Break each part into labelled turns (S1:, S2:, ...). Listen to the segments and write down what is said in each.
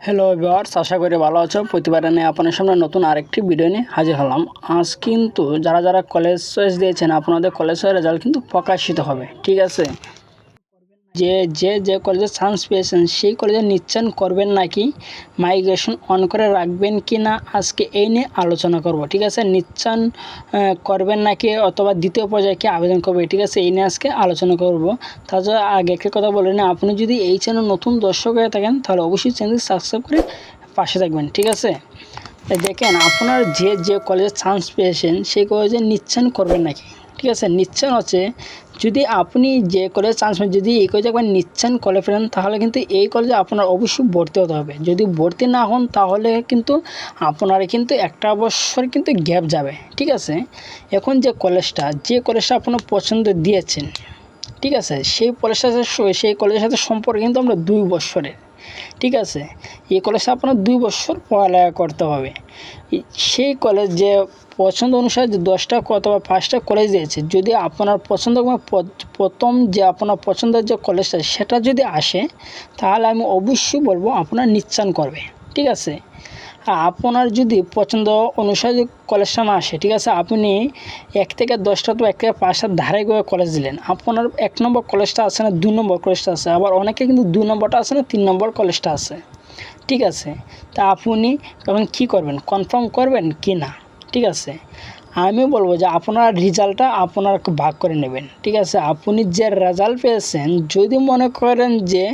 S1: Hello viewers, আশা করি ভালো আছো। প্রতিবারে নিয়ে আপনার সামনে নতুন আরেকটি ভিডিও নিয়ে হাজির হলাম। আজ কিন্তু যারা কলেজ চয়েস দিয়েছেন আপনাদের কলেজের রেজাল্ট কিন্তু প্রকাশিত হবে, ঠিক আছে। যে কলেজে চান্স পেয়েছেন সেই কলেজে নিচ্ছেন করবেন নাকি, মাইগ্রেশন অন করে রাখবেন কি না, আজকে এই নিয়ে আলোচনা করব, ঠিক আছে। নিচ্ছেন করবেন নাকি অথবা দ্বিতীয় পর্যায়ে কি আবেদন করবে, ঠিক আছে, এই নিয়ে আজকে আলোচনা করব। তাছাড়া আগে একটা কথা বলে না, আপনি যদি এই চ্যানেল নতুন দর্শক হয়ে থাকেন তাহলে অবশ্যই চ্যানেল সাবস্ক্রাইব করে পাশে থাকবেন, ঠিক আছে। দেখেন, আপনার যে কলেজে চান্স পেয়েছেন সেই কলেজে নিচ্ছেন করবেন নাকি, ঠিক আছে। নিচ্ছেন হচ্ছে, যদি আপনি যে কলেজে চান্স পেয়েছেন যদি এই কলেজে একবার নিচ্ছেন করে ফেলেন তাহলে কিন্তু এই কলেজে আপনার অবশ্যই ভর্তি হতে হবে। যদি ভর্তি না হন তাহলে কিন্তু আপনার কিন্তু একটা বছর কিন্তু গ্যাপ যাবে, ঠিক আছে। এখন যে কলেজটা আপনার পছন্দ দিয়েছেন, ঠিক আছে, সেই কলেজের সাথে সম্পর্ক কিন্তু আমরা 2 বছরের, ঠিক আছে। এই কলেজে আপনার 2 বছর পড়ালেখা করতে হবে। সেই কলেজ যে পছন্দ অনুসারে যে 10টা অথবা 5টা কলেজ দিয়েছে, যদি আপনার পছন্দ প্রথম যে আপনার পছন্দের যে কলেজটা সেটা যদি আসে তাহলে আমি অবশ্যই বলবো আপনার নিচ্ছেন করবে, ঠিক আছে। আপনার যদি পছন্দ অনুসারে কলেজটা না আসে, ঠিক আছে, আপনি 1 থেকে 10টা তো 1 থেকে 5টা ধারে গিয়ে কলেজ দিলেন, আপনার 1 নম্বর কলেজটা আছে না 2 নম্বর কলেজটা আছে, আবার অনেকে কিন্তু 2 নম্বরটা আছে না 3 নম্বর কলেজটা আছে, ঠিক আছে। তা আপনি তখন কী করবেন, কনফার্ম করবেন কি না, ঠিক আছে। আমি বলবো যে আপনার রেজাল্টটা আপনার ভাগ করে নেবেন, ঠিক আছে। আপনি যে রেজাল্ট পেয়েছেন যদি মনে করেন যে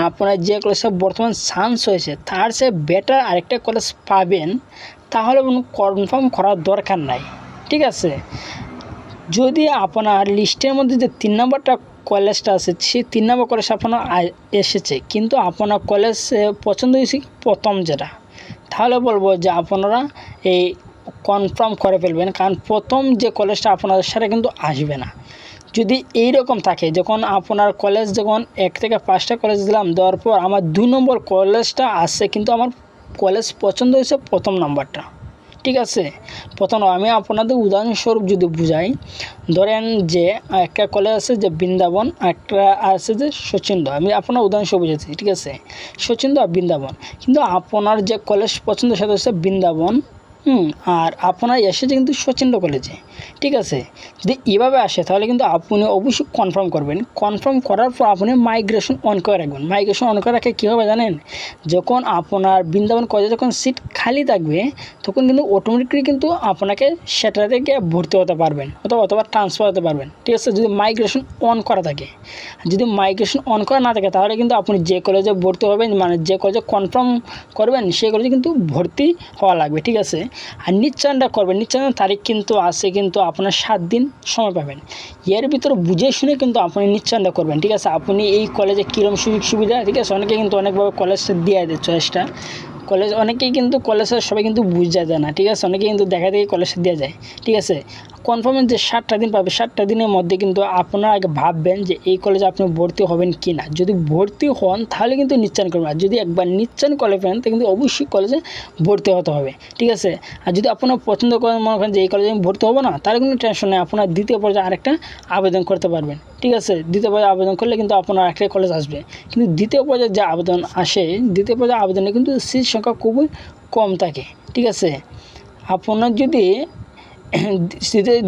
S1: আপনার যে কলেজে বর্তমান চান্স হয়েছে তার চেয়ে বেটার আরেকটা কলেজ পাবেন তাহলে কোনো কনফার্ম করার দরকার নাই, ঠিক আছে। যদি আপনার লিস্টের মধ্যে যে 3 নম্বরটা কলেজটা আছে সেই 3 নম্বর কলেজ আপনার এসেছে কিন্তু আপনার কলেজ পছন্দ হয়েছে প্রথম যেটা, তাহলে বলবো যে আপনারা এই কনফার্ম করে ফেলবেন, কারণ প্রথম যে কলেজটা আপনাদের সাথে কিন্তু আসবে না। যদি এই রকম থাকে, যখন আপনার কলেজ যখন 1 থেকে 5টা কলেজ দিলাম, দেওয়ার পর আমার 2 নম্বর কলেজটা আসছে কিন্তু আমার কলেজ পছন্দ হয়েছে প্রথম নাম্বারটা, ঠিক আছে। প্রথম আমি আপনাদের উদাহরণস্বরূপ যদি বুঝাই, ধরেন যে একটা কলেজ আছে যে বৃন্দাবন, একটা আছে যে শচীন্দ্র, আমি আপনার উদাহরণস্বরূপ বুঝাচ্ছি, ঠিক আছে, শচীন্দ্র আর বৃন্দাবন। কিন্তু আপনার যে কলেজ পছন্দ সেটা হচ্ছে বৃন্দাবন, আর আপনার এসেছে কিন্তু শচীন্দ্র কলেজে, ঠিক আছে। যদি এভাবে আসে তাহলে কিন্তু আপনি অবশ্যই কনফার্ম করবেন। কনফার্ম করার পর আপনি মাইগ্রেশন অন করে রাখবেন। মাইগ্রেশন অন করে রাখে কী হবে জানেন, যখন আপনার বৃন্দাবন কলেজে যখন সিট খালি থাকবে তখন কিন্তু অটোমেটিকলি কিন্তু আপনাকে সেটা থেকে ভর্তি হতে পারবেন অথবা ট্রান্সফার হতে পারবেন, ঠিক আছে, যদি মাইগ্রেশন অন করা থাকে। যদি মাইগ্রেশন অন করা না থাকে তাহলে কিন্তু আপনি যে কলেজে ভর্তি হবেন, মানে যে কলেজে কনফার্ম করবেন সেই কলেজে কিন্তু ভর্তি হওয়া লাগবে, ঠিক আছে। আর নিচ্ছেনটা করবেন, নিচ্ছেনের তারিখ কিন্তু আছে, কিন্তু আপনার 7 দিন সময় পাবেন। এর ভিতরে বুঝে শুনে কিন্তু আপনি নিচ্ছেনটা করবেন, ঠিক আছে। আপনি এই কলেজে কীরকম সুযোগ সুবিধা, ঠিক আছে, অনেকে কিন্তু অনেকভাবে কলেজটা দিয়ে দেয় চয়েসটা। অনেকেই কিন্তু কলেজের সবাই কিন্তু বুঝা যায় না, ঠিক আছে, অনেকেই কিন্তু দেখা দেখি কলেজে দেওয়া যায়, ঠিক আছে। কনফার্মের যে 7টা দিন পাবে 7টা দিনের মধ্যে কিন্তু আপনারা আগে ভাববেন যে এই কলেজে আপনি ভর্তি হবেন কি না। যদি ভর্তি হন তাহলে কিন্তু নিচ্ছেন করবেন, আর যদি একবার নিচ্ছেন করে ফেলেন তো কিন্তু অবশ্যই কলেজে ভর্তি হতে হবে, ঠিক আছে। আর যদি আপনার পছন্দ করেন, মনে করেন যে এই কলেজে আমি ভর্তি হবো না, তাহলে কোনো টেনশন নেই, আপনার দ্বিতীয় পর্যায়ে আরেকটা আবেদন করতে পারবেন, ঠিক আছে। দ্বিতীয় পর্যায়ে আবেদন করলে কিন্তু আপনার একটা কলেজ আসবে, কিন্তু দ্বিতীয় পর্যায়ে যে আবেদন আসে, দ্বিতীয় পর্যায়ে আবেদনে কিন্তু সিট সংখ্যা খুবই কম থাকে, ঠিক আছে। আপনার যদি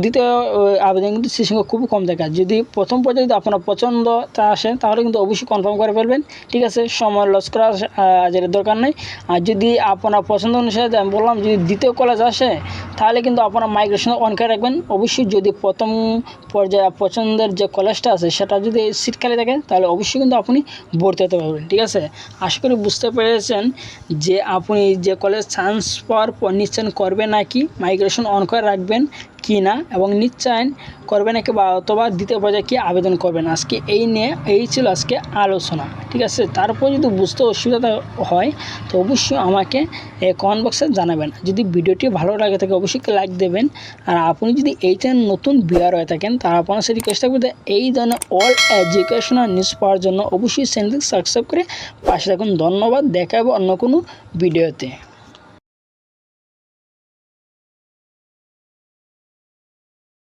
S1: দ্বিতীয় আবেদন কিন্তু সিট সংখ্যা খুবই কম থাকে। যদি প্রথম পর্যায়ে যদি আপনার পছন্দটা আসে তাহলে কিন্তু অবশ্যই কনফার্ম করে ফেলবেন, ঠিক আছে, সময় লস করার যেটা দরকার নেই। আর যদি আপনার পছন্দ অনুসারে আমি বললাম যদি দ্বিতীয় কলেজ আসে তাহলে কিন্তু আপনারা মাইগ্রেশন অন করে রাখবেন অবশ্যই। যদি প্রথম পর্যায়ে পছন্দের যে কলেজটা আছে সেটা যদি সিট খালি থাকে তাহলে অবশ্যই কিন্তু আপনি ভর্তি হতে পারবেন, ঠিক আছে। আশা করি বুঝতে পেরেছেন যে আপনি যে কলেজ চান্স পাওয়ার পর নিশ্চয়ন করবেন নাকি, মাইগ্রেশন অন করে রাখবেন কি না, এবং নিশ্চয়ন করবেন নাকি বা অথবা দ্বিতীয় পর্যায়ে কি আবেদন করবেন। আজকে এই ছিল আজকে আলোচনা, ঠিক আছে। তারপর যদি বুঝতে অসুবিধা হয় তো অবশ্যই আমাকে কমেন্ট বক্সে জানাবেন। যদি ভিডিওটি ভালো লাগে থাকে অবশ্যই লাইক দেবেন। আর আপনি যদি এই চ্যানেল নতুন ভিউয়ার হয়ে থাকেন তাহলে আপনার সাথে রিকোয়েস্ট থাকবে যে এই ধরনের অল এডুকেশনাল নিউজ পাওয়ার জন্য অবশ্যই চ্যানেলটি সাবস্ক্রাইব করে পাশে থাকুন। ধন্যবাদ, দেখা হবে অন্য কোনো ভিডিওতে।